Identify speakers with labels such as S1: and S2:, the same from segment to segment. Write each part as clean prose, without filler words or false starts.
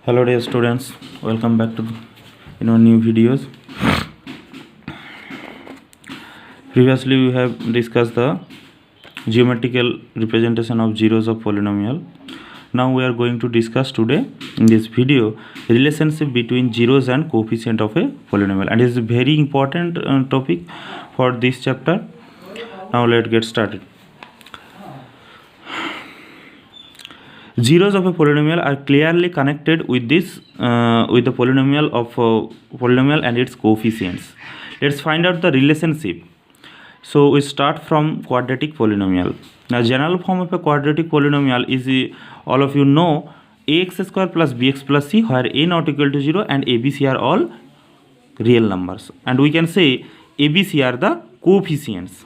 S1: Hello dear students, welcome back to new videos. Previously we have discussed the geometrical representation of zeros of polynomial. Now we are going to discuss today in this video relationship between zeros and coefficient of a polynomial, and it is a very important topic for this chapter. Now let's get started. Zeros of a polynomial are clearly connected with the polynomial and its coefficients. Let's find out the relationship. So we start from quadratic polynomial. Now general form of a quadratic polynomial is all of you know ax square plus bx plus c, where a not equal to 0 and abc are all real numbers, and we can say abc are the coefficients.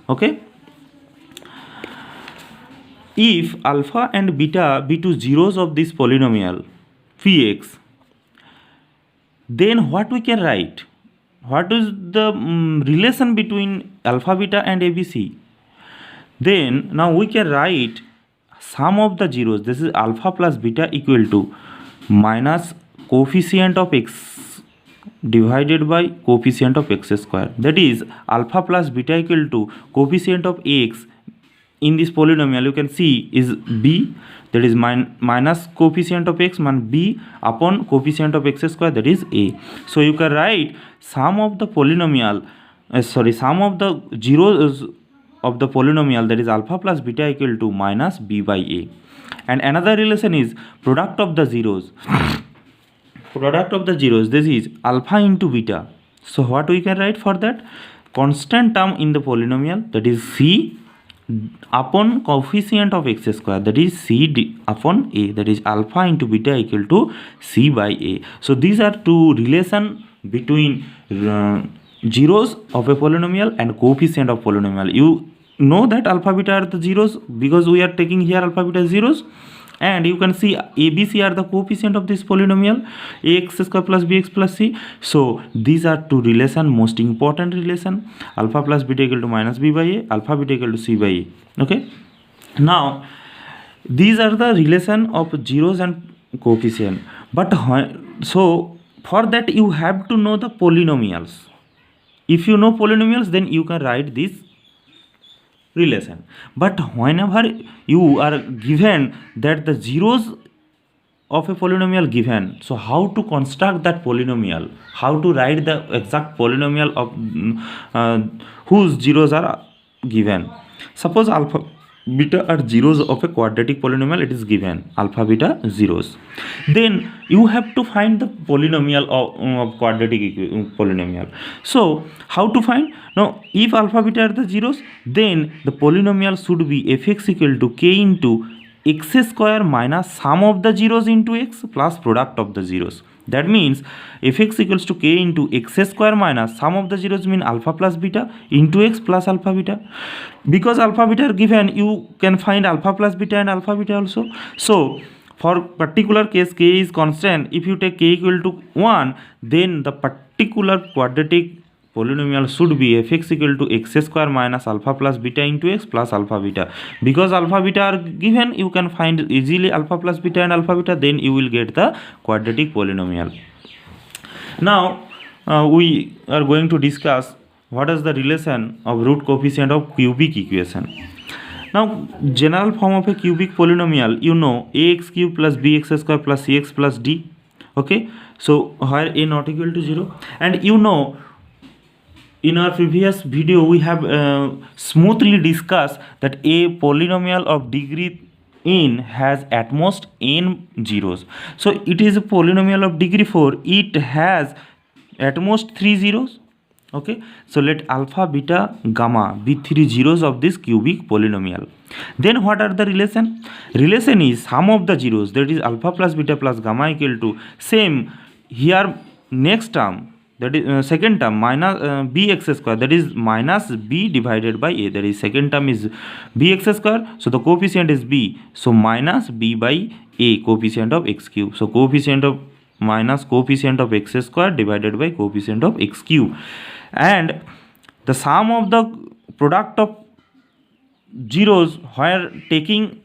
S1: Okay. If alpha and beta be two zeros of this polynomial px, then what we can write? What is the relation between alpha, beta and abc? Then now we can write sum of the zeros. This is alpha plus beta equal to minus coefficient of x divided by coefficient of x square. That is alpha plus beta equal to coefficient of x in this polynomial you can see is b, that is minus coefficient of x minus b upon coefficient of x square, that is a. So you can write sum of the sum of the zeros of the polynomial, that is alpha plus beta equal to minus b by a. And another relation is product of the zeros. This is alpha into beta. So what we can write for that? Constant term in the polynomial, that is c upon coefficient of x square, that is c upon a, that is alpha into beta equal to c by a. So these are two relation between zeros of a polynomial and coefficient of polynomial. You know that alpha beta are the zeros because we are taking here alpha beta zeros, and you can see abc are the coefficient of this polynomial, ax square plus bx plus c. So these are two relation, most important relation, alpha plus beta equal to minus b by a, alpha beta equal to c by a. Okay, now these are the relation of zeros and coefficient, but so for that you have to know the polynomials. If you know polynomials, then you can write this relation. But whenever you are given that the zeros of a polynomial given, so how to construct that polynomial, how to write the exact polynomial of whose zeros are given. Suppose alpha beta are zeros of a quadratic polynomial, it is given alpha beta zeros, then you have to find the polynomial of quadratic polynomial. So how to find? Now if alpha beta are the zeros, then the polynomial should be fx equal to k into x square minus sum of the zeros into x plus product of the zeros. That means fx equals to k into x square minus sum of the zeros mean alpha plus beta into x plus alpha beta. Because alpha beta are given, you can find alpha plus beta and alpha beta also. So for particular case k is constant, if you take k equal to 1, then the particular quadratic polynomial should be fx equal to x square minus alpha plus beta into x plus alpha beta. Because alpha beta are given, you can find easily alpha plus beta and alpha beta, then you will get the quadratic polynomial. Now we are going to discuss what is the relation of root coefficient of cubic equation. Now general form of a cubic polynomial, you know ax cube plus bx square plus cx plus d. Okay, so where a not equal to 0, and you know in our previous video we have smoothly discussed that a polynomial of degree n has at most n zeros. So it is a polynomial of degree 4, it has at most 3 zeros. Okay, so let alpha beta gamma be 3 zeros of this cubic polynomial. Then what are the relation? Relation is sum of the zeros, that is alpha plus beta plus gamma equal to same here next term, that is second term minus bx square, that is minus b divided by a, that is second term is bx square, so the coefficient is b, so minus b by a coefficient of x cube, so coefficient of minus coefficient of x square divided by coefficient of x cube, and the sum of the product of zeros where taking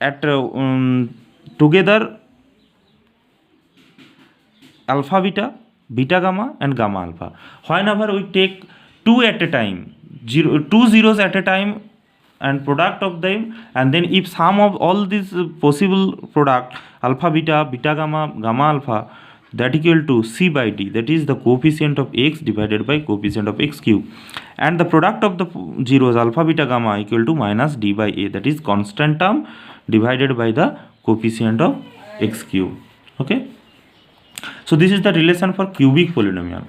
S1: at together alpha beta, beta gamma and gamma alpha. Whenever we take two at a time, two zeros at a time and product of them, and then if sum of all these possible product alpha beta, beta gamma, gamma alpha, that equal to c by d, that is the coefficient of x divided by coefficient of x cube, and the product of the zeros alpha beta gamma equal to minus d by a, that is constant term divided by the coefficient of x cube. Okay, so this is the relation for cubic polynomial.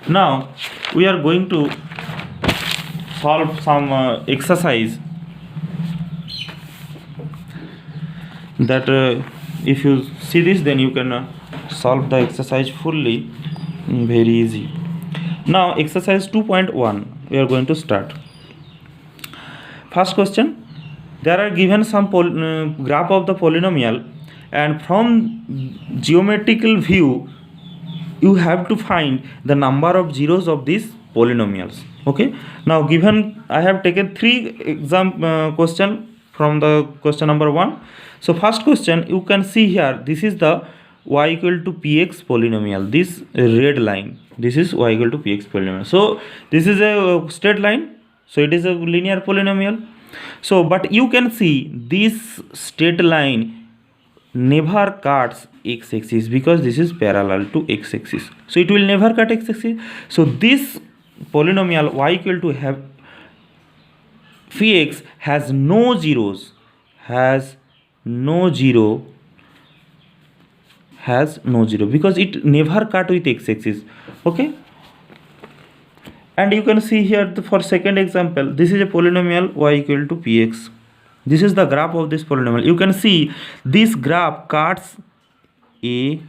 S1: Now we are going to solve some exercise that if you see this, then you can solve the exercise fully, very easy. Now exercise 2.1 we are going to start. First question, there are given some graph of the polynomial, and from geometrical view you have to find the number of zeros of these polynomials. Okay, now given I have taken three question from the question number 1. So first question, you can see here, this is the y equal to px polynomial, this red line, this is y equal to px polynomial. So this is a straight line, so it is a linear polynomial. So but you can see this straight line never cuts x-axis because this is parallel to x-axis, so it will never cut x-axis. So this polynomial y equal to have px has no zeros, has no zero because it never cut with x-axis. Okay, and you can see here for second example, this is a polynomial y equal to px. This is the graph of this polynomial. You can see this graph cuts a,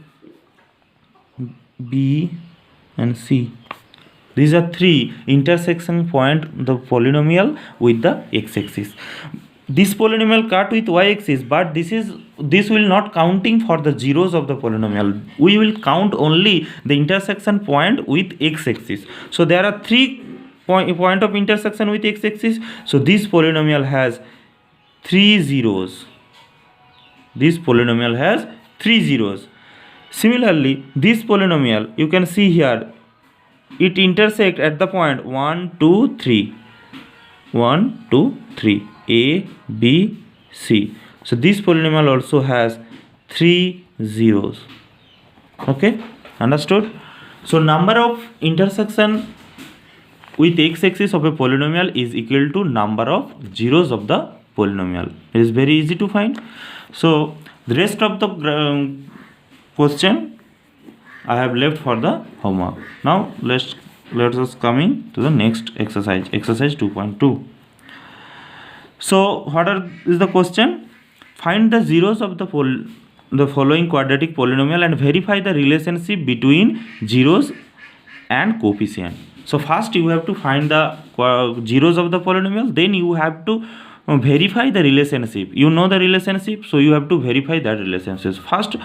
S1: b and c. These are three intersection point the polynomial with the x-axis. This polynomial cut with y-axis, but this will not counting for the zeros of the polynomial. We will count only the intersection point with x-axis. So there are three point of intersection with x-axis. So this polynomial has 3 zeros. This polynomial has 3 zeros. Similarly, this polynomial, you can see here, it intersect at the point 1, 2, 3. 1, 2, 3. A, B, C. So this polynomial also has 3 zeros. Okay, understood? So number of intersection with x-axis of a polynomial is equal to number of zeros of the polynomial. It is very easy to find. So the rest of the question I have left for the homework. Now let us coming to the next exercise, exercise 2.2. So what is the question? Find the zeros of the following quadratic polynomial and verify the relationship between zeros and coefficient. So first you have to find the zeros of the polynomial, then you have to verify the relationship. You know the relationship, so you have to verify that relationship. First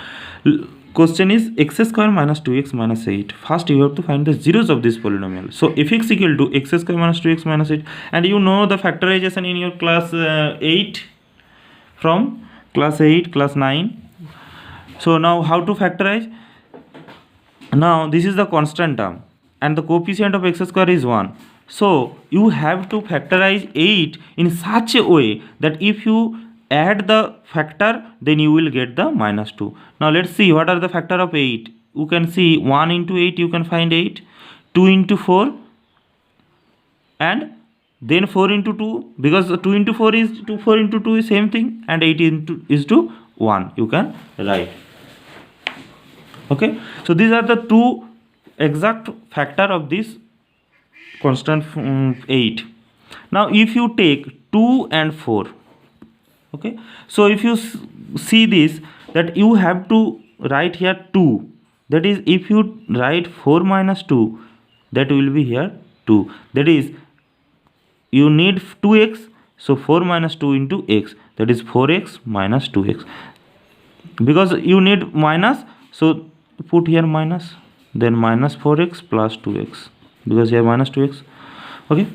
S1: question is x square minus 2x minus 8. First you have to find the zeros of this polynomial. So fx equal to x square minus 2x minus 8, and you know the factorization in your class 8, from class 8, class 9. So now how to factorize? Now this is the constant term and the coefficient of x square is 1. So you have to factorize 8 in such a way that if you add the factor, then you will get the minus 2. Now let's see what are the factor of 8. You can see 1 into 8 you can find 8, 2 into 4, and then 4 into 2, because 2 into 4 is 2, 4 into 2 is same thing, and 8 is to 1 you can write. Okay, so these are the two exact factor of this constant 8. Now if you take 2 and 4, okay, so if you see this, that you have to write here 2, that is if you write 4 minus 2, that will be here 2, that is you need 2x, so 4 minus 2 into x, that is 4x minus 2x, because you need minus, so put here minus, then minus 4x plus 2x, because here minus 2x. Okay,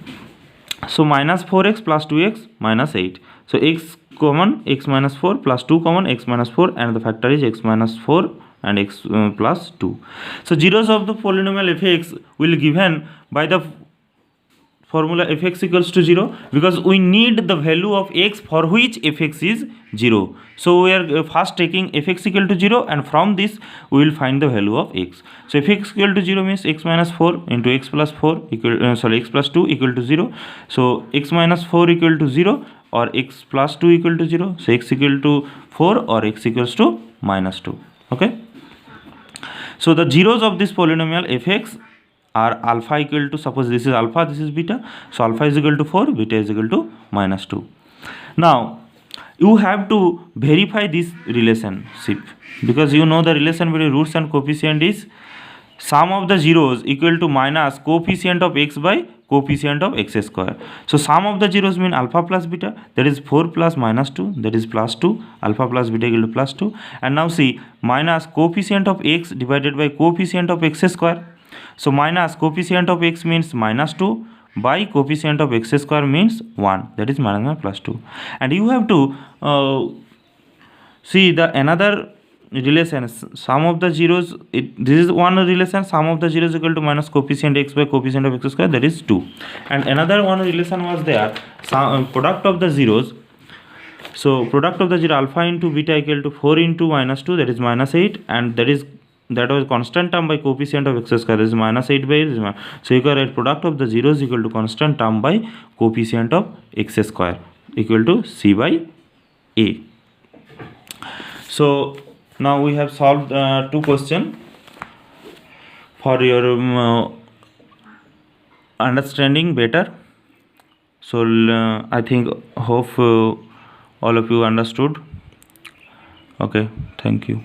S1: so minus 4x plus 2x minus 8. So x common x minus 4 plus 2 common x minus 4 and the factor is x minus 4 and x plus 2. So zeros of the polynomial fx will given by the formula fx equals to 0 because we need the value of x for which fx is 0. So we are first taking fx equal to 0 and from this we will find the value of x. So fx equal to 0 means x minus 4 into x plus 4 equal x plus 2 equal to 0. So x minus 4 equal to 0 or x plus 2 equal to 0. So x equal to 4 or x equals to minus 2. Okay. So the zeros of this polynomial fx are alpha equal to, suppose this is alpha, this is beta, so alpha is equal to 4, beta is equal to minus 2. Now you have to verify this relationship because you know the relation between roots and coefficient is sum of the zeros equal to minus coefficient of x by coefficient of x square. So sum of the zeros mean alpha plus beta, that is 4 plus minus 2, that is plus 2, alpha plus beta equal to plus 2. And now see, minus coefficient of x divided by coefficient of x square. So minus coefficient of x means minus 2 by coefficient of x square means 1, that is minus 1 plus 2. And you have to see the another relation, sum of the zeros, this is one relation, sum of the zeros equal to minus coefficient x by coefficient of x square, that is 2. And another one relation was there, product of the zeros. So product of the zero alpha into beta equal to 4 into minus 2, that is minus 8, and that was constant term by coefficient of x square, that is minus 8 by, so you can write product of the zeros equal to constant term by coefficient of x square equal to c by a. So now we have solved 2 questions for your understanding better. So I think hope all of you understood. Okay, thank you.